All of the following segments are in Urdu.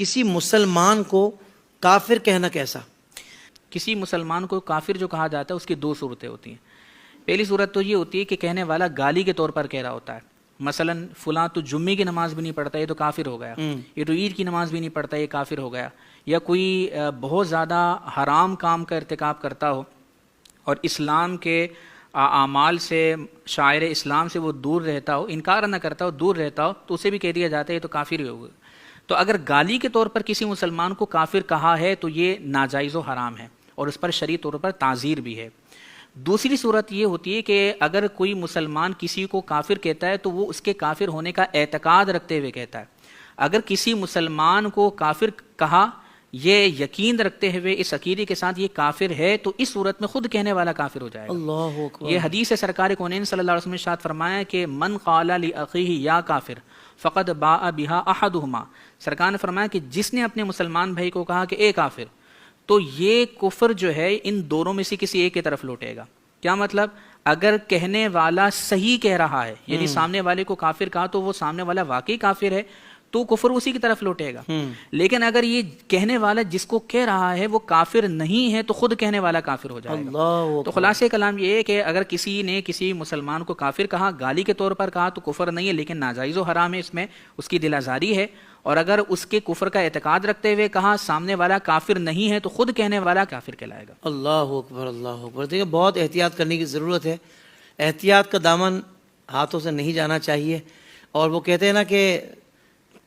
کسی مسلمان کو کافر کہنا کیسا؟ کسی مسلمان کو کافر جو کہا جاتا ہے اس کی دو صورتیں ہوتی ہیں۔ پہلی صورت تو یہ ہوتی ہے کہ کہنے والا گالی کے طور پر کہہ رہا ہوتا ہے، مثلا فلاں تو جمعے کی نماز بھی نہیں پڑھتا، یہ تو کافر ہو گیا، یہ تو عید کی نماز بھی نہیں پڑھتا، یہ کافر ہو گیا، یا کوئی بہت زیادہ حرام کام کا ارتکاب کرتا ہو اور اسلام کے اعمال سے، شاعر اسلام سے وہ دور رہتا ہو، انکار نہ کرتا ہو، دور رہتا ہو، تو اسے بھی کہہ دیا جاتا ہے یہ تو کافر ہی ہوگا۔ تو اگر گالی کے طور پر کسی مسلمان کو کافر کہا ہے تو یہ ناجائز و حرام ہے اور اس پر شرعی طور پر تعزیر بھی ہے۔ دوسری صورت یہ ہوتی ہے کہ اگر کوئی مسلمان کسی کو کافر کہتا ہے تو وہ اس کے کافر ہونے کا اعتقاد رکھتے ہوئے کہتا ہے۔ اگر کسی مسلمان کو کافر کہا یہ یقین رکھتے ہوئے اس عقیدے کے ساتھ یہ کافر ہے تو اس صورت میں خود کہنے والا کافر ہو جائے گا۔ اللہ اکبر۔ یہ حدیث ہے سرکار کونین صلی اللہ علیہ وسلم نے ارشاد فرمایا کہ من قال لاخیہ یا کافر فقد باء بها احدہما، سرکار نے فرمایا کہ جس نے اپنے مسلمان بھائی کو کہا کہ اے کافر، تو یہ کفر جو ہے ان دونوں میں سے کسی ایک کی طرف لوٹے گا۔ کیا مطلب؟ اگر کہنے والا صحیح کہہ رہا ہے، یعنی سامنے والے کو کافر کہا تو وہ سامنے والا واقعی کافر ہے تو کفر اسی کی طرف لوٹے گا۔ لیکن اگر یہ کہنے والا جس کو کہہ رہا ہے وہ کافر نہیں ہے تو خود کہنے والا کافر ہو جائے گا۔ تو خلاصہ کلام یہ ہے کہ اگر کسی نے کسی مسلمان کو کافر کہا، گالی کے طور پر کہا تو کفر نہیں ہے لیکن ناجائز و حرام ہے، اس میں اس کی دل آزاری ہے، اور اگر اس کے کفر کا اعتقاد رکھتے ہوئے کہا سامنے والا کافر نہیں ہے تو خود کہنے والا کافر کہلائے گا۔ اللہ اکبر، اللہ اکبر۔ دیکھیں بہت احتیاط کرنے کی ضرورت ہے، احتیاط کا دامن ہاتھوں سے نہیں جانا چاہیے، اور وہ کہتے ہیں نا کہ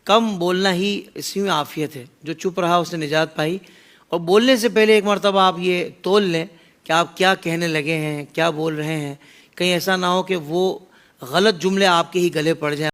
کم بولنا ہی اسی میں عافیت ہے، جو چپ رہا اس نے نجات پائی۔ اور بولنے سے پہلے ایک مرتبہ آپ یہ تول لیں کہ آپ کیا کہنے لگے ہیں، کیا بول رہے ہیں، کہیں ایسا نہ ہو کہ وہ غلط جملے آپ کے ہی گلے پڑ جائیں۔